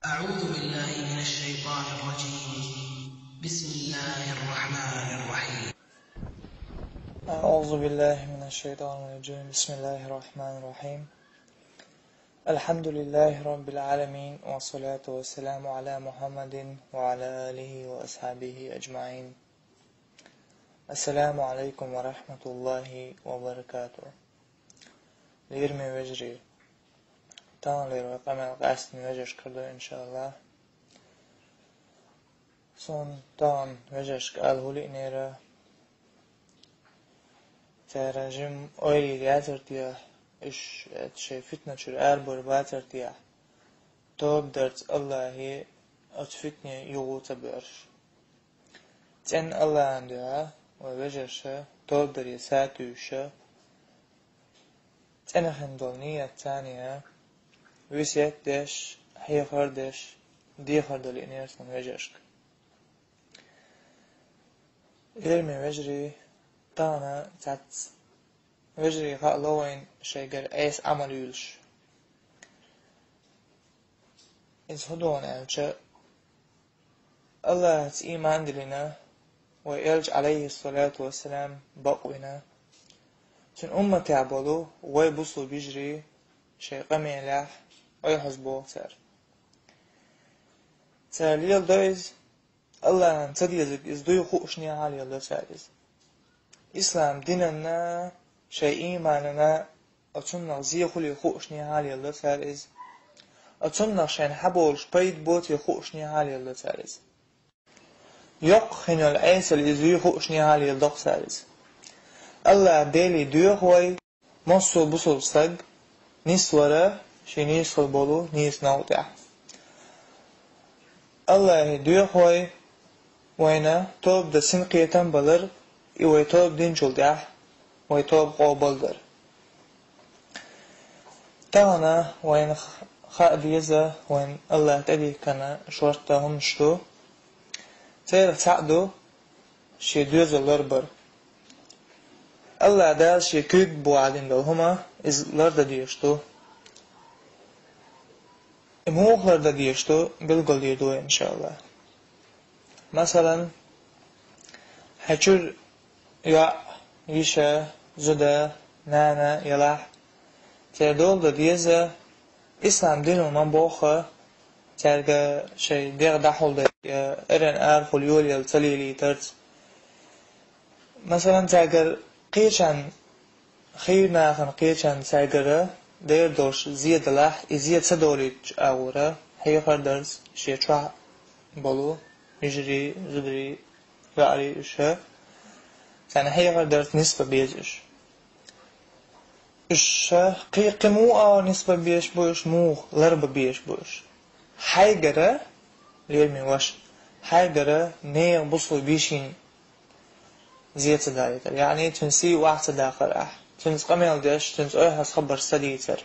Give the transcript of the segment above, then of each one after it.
أعوذ بالله من الشيطان الرجيم. بسم الله الرحمن الرحيم. أعوذ بالله من الشيطان الرجيم. بسم الله الرحمن الرحيم. الحمد لله رب العالمين، والصلاة والسلام على محمد وعلى آله وأصحابه أجمعين. السلام عليكم ورحمة الله وبركاته. ليرمي وجري تانلير وقمل قاسم وجرش كردو إن شاء الله. صون تان وجرش قاله لإنيرا تراجم أولي لياتر تياه إش شي فتنة شر أربور باتر تياه توب درت الله هي أتفتني يغوط بأرش تن الله عندها ووجرشة توب در يساتوشة تنخن دولنية الثانية ويسيت دش هي خردش دي خردل إنيرتن وجرشك إلمي وجري تانا تات وجري خالوين شيء ايس عمل يلش إذ هدون ألشا الله إيمان دلنا ويلج عليه الصلاة والسلام بقونا تن أمة تعبلو ويبصوا بيجري شيء قمي لاح ويحزبوه تار ليل دويز الله تديزك إذ دوي خوشني عالي الله ساريز إسلام ديننا شيء إيماننا أتمنى زي خلي خوشني عالي الله ساريز أتمنى شين حبولش بيت بوت يخوشني عالي الله ساريز يق خن العيس اللي زي خوشني عالي الله ساريز الله ديلي دوخوي مصو بصل سق نسورة شي نيسخل بولو نيس نوتع الله دوخوي وينا توب دا سنقيتن بلر إيوه توب دين جلدح ويتوب قوبلدر تانا وين خاديزة وين الله تدي كان شورتا همشتو تير تعدو شي دوز اللربر الله دال شي كيك بوعدين دل هما إز لرد ديشتو إموخ لرد ديشتو بالقل ديدو إن شاء الله. مثلا حجر يا يشا زدا نانا يلاح تردول دا ديزا إسلام دينو من بوخة ترغى شي ديغ دحول دا إرن آرخل يولي التليلي ترد مثلا ترغى قيشان خير ناخن قيشان ترغى دير دوش زيد لاح إزيد سدولي أغورا هي خردرز شي ترع بولو يجري زدري رأري إشها يعني هي قدرت نسبة بيجش إش قيمو نسبة بيش بوش مو لرب بيش بوش حيجرة ليرمي وش حيجرة نير بصل بيشين زيادة دايتر يعني تنسي واحد داخل تنس قميل داش تنس أيها خبر سديتر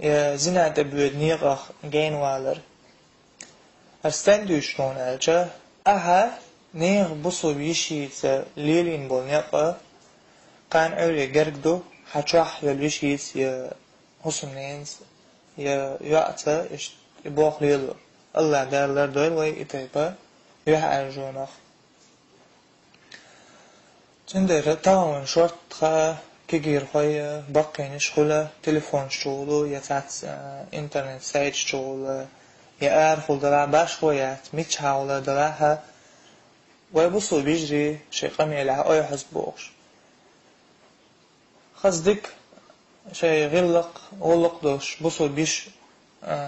يا زنا تبود نير جين والر أستندوش لون ألجا أها نير بصل بيشيت ليلين بولنيقة قان أولي جرقدو حتشح يلبيشيت يا حسنينز يا يعطى يبوخ ليلو الله دارلر دويل وي إتايبا يوح أرجونخ تندر تاون شورت خا كيجير خويا باقي نشغلة تليفون شغلو يتعت انترنت سايت شغلة يا أرخل دلع باش خويات ميتش حاولة دلعها ويبصوا بيجري شي قمي لها أي حزبوش خصدك شي غلق دوش بصوا بيش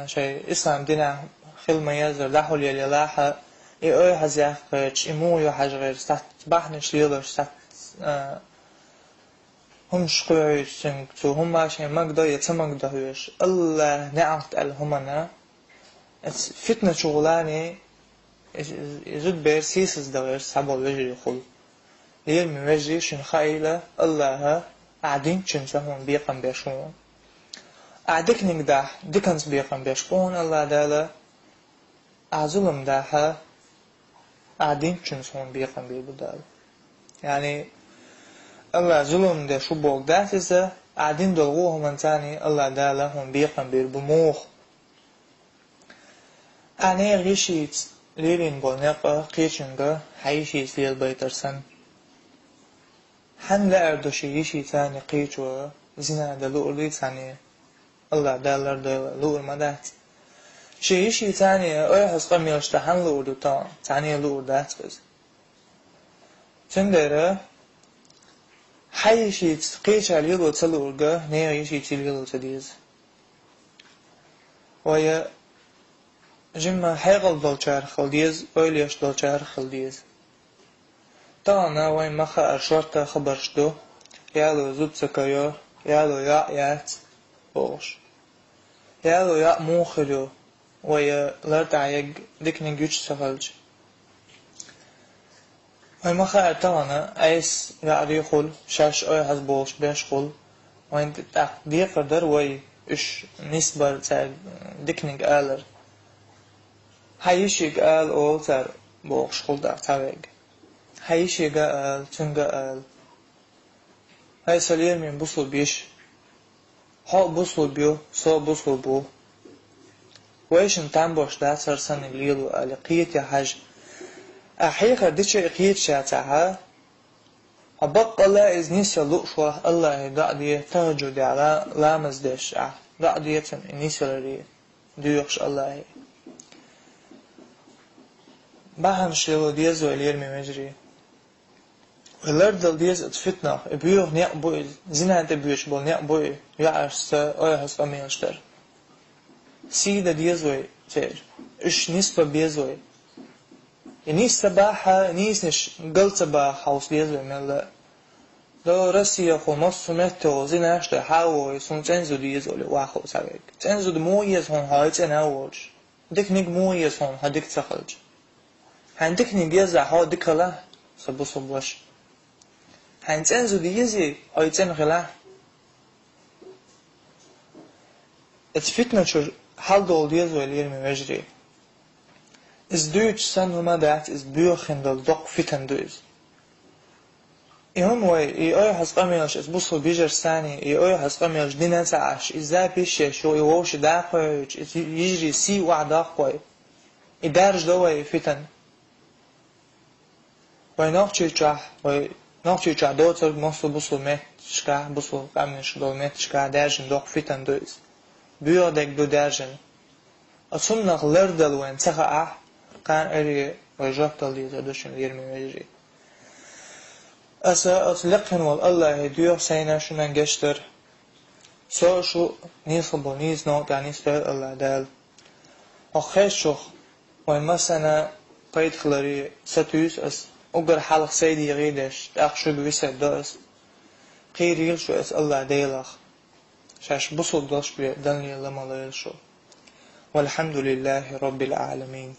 شي إسلام دينا خل ما يزر لحول يلي لاحة أي حزيخ قيتش إمو يو حاج غير ستات بحنش ليلوش ستات همش قيعي سنكتو هما شي مقدا يتمقدا هوش الله نعمت الهمنا فتنة شغلاني يزود بيرسيسز دوير سحبوا الوجري خل ليرمي وجري شن خايلة الله قاعدين شن سهون بيقن بيشون قاعدك نقدح دكنس بيقن بيشون الله دالا أعظلم داها قاعدين شن سهون بيقن بيبدال يعني الله ظلم ده شو بوق داتزة قاعدين دلغوهم انتاني الله دالا هم بيقن بيربموخ أنا غشيت ليلين بونقة قيشنقة حيشيت ليل بيترسن حن لا أردو شيشي تاني قيشوا زنا دلوء لي تاني الله دالر دلوء المدات شيشي تاني أيحس قميلش تحن لوء دو تاني لوء دات بز تندره حيشيت قيشا ليلو تلوء نيا يشيت ليلو تديز ويا جمع حيغل دولچار خلديز أوليش دولچار خلديز طانا وين مخا أرشورتا خبرشدو يالو زود سكايو يالو يات بوش يالو يا موخلو ويا لرتعيق ديكني جوش سخلج وين مخا أرطانا أيس يعري خل شاش أي حز بوش بيش خل وين دي قدر وي إش نسبة ديكني آلر هايشي قال أول تر بوش خل دار تاويق هايشي قال تنقى قال هاي سلير من بوصل بيش حق بوصل بيو صو بوصل بو ويش انتان بوش دا سرسن الليلو قال قيت يا حاج أحيقا ديش قيت شاتعها أبقى لا إذنيس يلوشوه الله يدع دي تهجو دي على لامز ديش دع دي يتن إنيس يلري ديوخش الله باهم شلو ديز وإلير مجري والأرض ديز اتفتنا بيوه نيق بوي زينا انت بيوش بول نيق بوي يعرس أيهس أميلشتر سيدة ديز وي تير إش نسبة بيز وي نيس سباحة نيس نش قل سباحة وص ديز وي من لا دو رسي يخو مصو متو زينا اشتر حاوي سون تنزو ديز وي واخو سابق تنزو دمويز هون هاي تناولج ديك نيق مويز هون هديك تخلج هنديك نجيزة هو دكلا صبو صبوش هنتنزو ديزي أو يتنغلا اتفتنا شو حال دول ديزو اللي مجري is دوش سنوما دات is بيوخن دل دق فتن دوز إهم وي إيوه حسقاميلش اسبوصو بيجر ثاني إيوه حسقاميلش دينا تعاش إزاي بيشيشو إيوهش داقويش يجري سي وعداقوي إدارج دوي فتن وای ناخچه چه دوتر مصو بوصل مت شکا بوصل قامنش دول مت شکا درجن دوق فيتن دوز بيودك دو درجن أصنع لردل وين تخا كان أري وجبت لي تدوشن يرمي مجري أسا أطلقهن والله يديو سينا شنن جشتر سو شو نيصبو نيز نوت يعني استر الله دال أخيش شخ وين مثلا قيد خلري ستويس أس أقدر حلق سيدي غيدش تأخشو بويسة دوس قيريل شو أس الله ديلخ شاش بصل دوش بي دنيا لما ليل شو والحمد لله رب العالمين